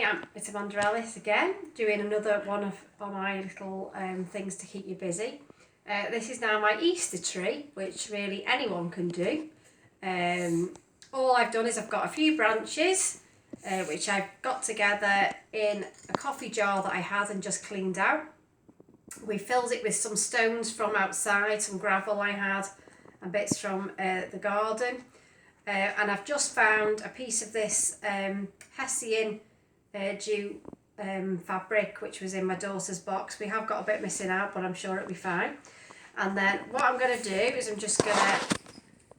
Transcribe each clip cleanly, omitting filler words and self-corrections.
again, it's Amanda Ellis again, doing another one of my little things to keep you busy. This is now my Easter tree, which really anyone can do. All I've done is I've got a few branches, which I've got together in a coffee jar that I had and just cleaned out. We filled it with some stones from outside, some gravel I had, and bits from the garden. And I've just found a piece of this Hessian jute fabric, which was in my daughter's box. We have got a bit missing out, but I'm sure it'll be fine. And then what I'm going to do is I'm just going to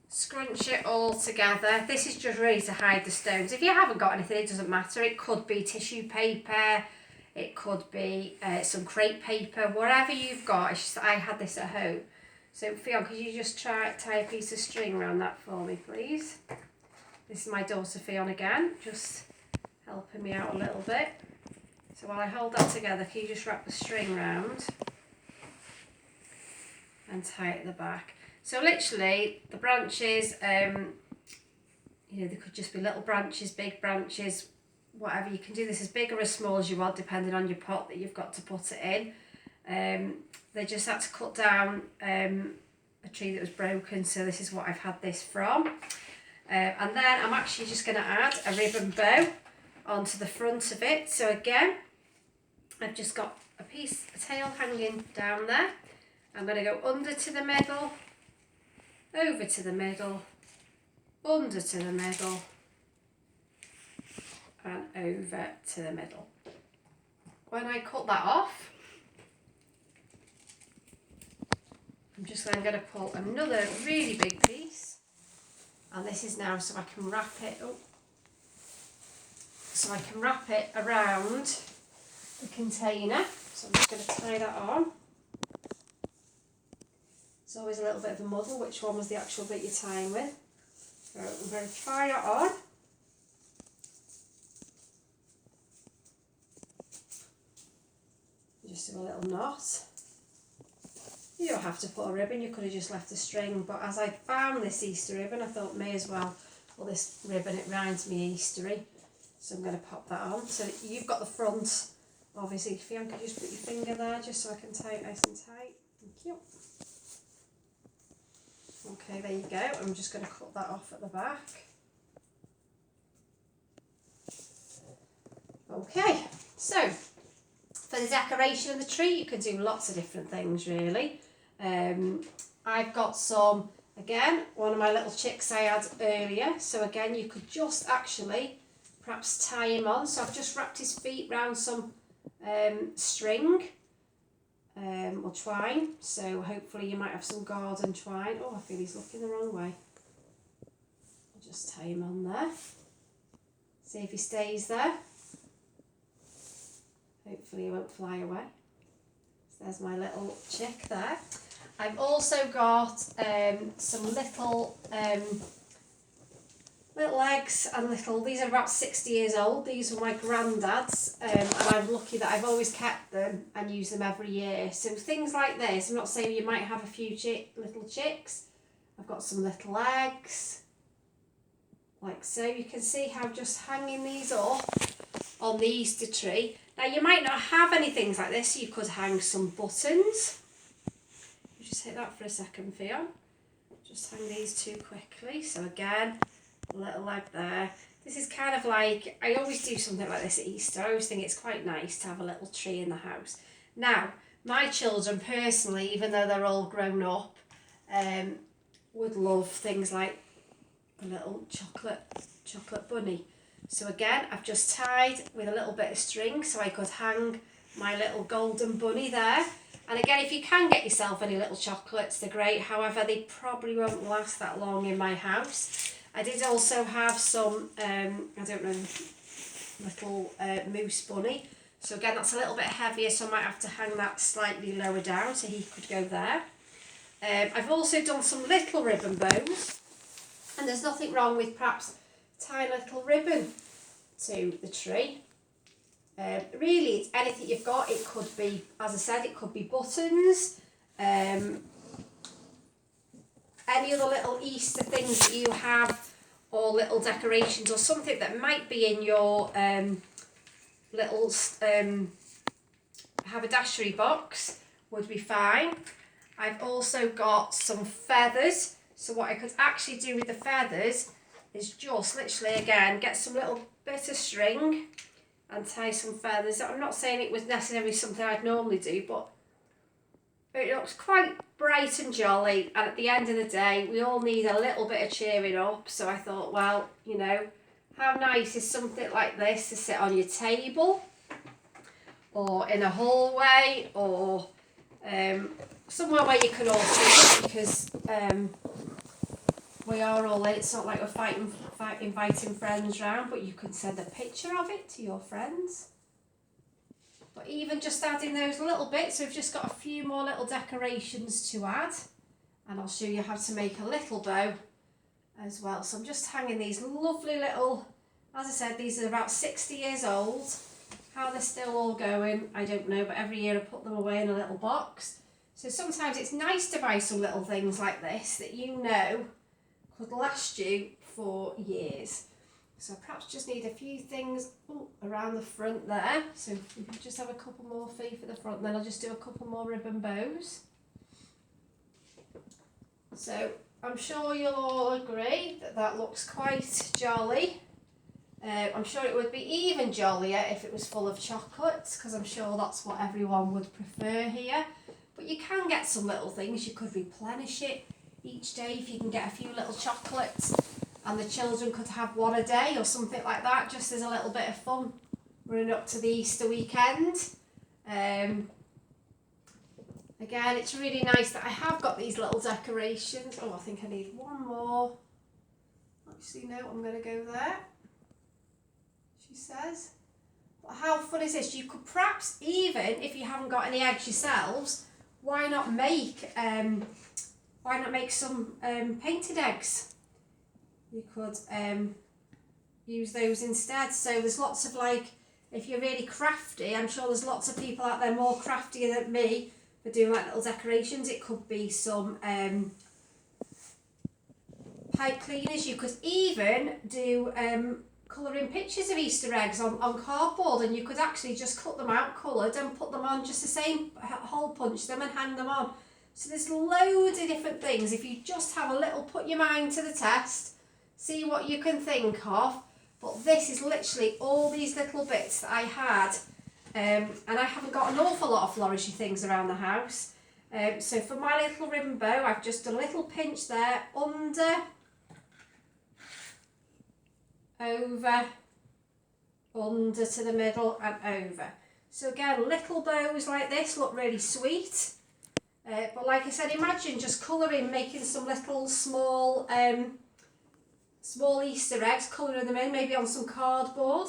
scrunch it all together. This is just really to hide the stones. If you haven't got anything, it doesn't matter. It could be tissue paper, it could be some crepe paper, whatever you've got. It's just that I had this at home. So Fionn, could you just tie a piece of string around that for me, please? This is my daughter Fionn again, just helping me out a little bit. So while I hold that together, can you just wrap the string round and tie it at the back? So literally the branches, you know, they could just be little branches, big branches, whatever. You can do this as big or as small as you want, depending on your pot that you've got to put it in. They just had to cut down a tree that was broken, so this is what I've had this from. And then I'm actually just going to add a ribbon bow onto the front of it. So again, I've just got a tail hanging down there. I'm going to go under to the middle, over to the middle, under to the middle, and over to the middle. When I cut that off, I'm just then going to pull another really big piece, and this is now so I can wrap it up. So I can wrap it around the container. So I'm just going to tie that on. It's always a little bit of a muddle which one was the actual bit you're tying with. So I'm going to tie that on. Just do a little knot. You don't have to put a ribbon, you could have just left a string, but as I found this Easter ribbon, I thought may as well, this ribbon, it reminds me Eastery, so I'm going to pop that on. So you've got the front, obviously. Fionn, could you just put your finger there just so I can tie it nice and tight? Thank you. Okay, there you go. I'm just going to cut that off at the back. Okay, so for the decoration of the tree, you can do lots of different things really. I've got some, again, one of my little chicks I had earlier. So again, you could just actually perhaps tie him on. So I've just wrapped his feet round some string or twine. So hopefully you might have some garden twine. Oh, I feel he's looking the wrong way. I'll just tie him on there. See if he stays there. Hopefully he won't fly away. So there's my little chick there. I've also got some little eggs and these are about 60 years old. These were my granddad's and I'm lucky that I've always kept them and use them every year. So things like this, I'm not saying you might have a few little chicks. I've got some little eggs, like so. You can see how just hanging these up on the Easter tree. Now you might not have any things like this, so you could hang some buttons. You just hit that for a second, Fionn. Just hang these two quickly. So again, a little leg there. This is kind of like, I always do something like this at Easter. I always think it's quite nice to have a little tree in the house. Now, my children personally, even though they're all grown up, would love things like a little chocolate bunny. So again, I've just tied with a little bit of string so I could hang my little golden bunny there. And again, if you can get yourself any little chocolates, they're great. However, they probably won't last that long in my house. I did also have some, I don't know, little moose bunny. So again, that's a little bit heavier, so I might have to hang that slightly lower down so he could go there. I've also done some little ribbon bows. And there's nothing wrong with perhaps tying a little ribbon to the tree. Really, it's anything you've got. It could be, as I said, it could be buttons, any other little Easter things that you have, or little decorations, or something that might be in your little haberdashery box would be fine. I've also got some feathers. So what I could actually do with the feathers is just literally again get some little bit of string and tie some feathers. I'm not saying it was necessarily something I'd normally do, but it looks quite bright and jolly, and at the end of the day we all need a little bit of cheering up. So I thought, well, you know, how nice is something like this to sit on your table or in a hallway or somewhere where you can all see it, because we are all in. It's not like we're inviting friends round, but you can send a picture of it to your friends. But even just adding those little bits, we've just got a few more little decorations to add, and I'll show you how to make a little bow as well. So I'm just hanging these lovely little, as I said, these are about 60 years old. How they're still all going, I don't know, but every year I put them away in a little box. So sometimes it's nice to buy some little things like this that you know could last you for years. So I perhaps just need a few things around the front there. So we can just have a couple more for the front, and then I'll just do a couple more ribbon bows. So I'm sure you'll all agree that that looks quite jolly. I'm sure it would be even jollier if it was full of chocolates, because I'm sure that's what everyone would prefer here. But you can get some little things. You could replenish it each day if you can get a few little chocolates, and the children could have one a day or something like that, just as a little bit of fun running up to the Easter weekend. Again, it's really nice that I have got these little decorations. Oh, I think I need one more. Actually, no, I'm going to go there, she says. But how fun is this? You could perhaps, even if you haven't got any eggs yourselves, why not make some painted eggs? You could use those instead. So there's lots of, like, if you're really crafty, I'm sure there's lots of people out there more craftier than me for doing like little decorations. It could be some pipe cleaners. You could even do colouring pictures of Easter eggs on cardboard, and you could actually just cut them out coloured and put them on just the same, hole punch them and hang them on. So there's loads of different things. If you just have a little, put your mind to the test, see what you can think of. But this is literally all these little bits that I had, and I haven't got an awful lot of flourishy things around the house. So for my little ribbon bow, I've just done a little pinch there, under, over, under to the middle and over. So again, little bows like this look really sweet. But like I said, imagine just colouring, making some little small Easter eggs, colouring them in, maybe on some cardboard,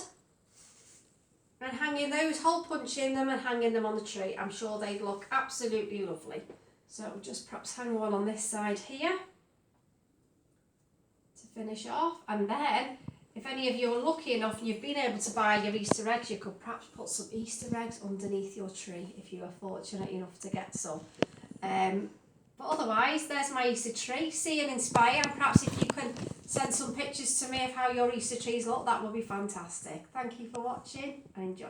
and hanging those, hole punching them and hanging them on the tree. I'm sure they'd look absolutely lovely. So I'll just perhaps hang one on this side here to finish off. And then, if any of you are lucky enough and you've been able to buy your Easter eggs, you could perhaps put some Easter eggs underneath your tree if you are fortunate enough to get some. But otherwise, there's my Easter tree. See and inspire, and perhaps if you can send some pictures to me of how your Easter trees look, that would be fantastic. Thank you for watching and enjoy.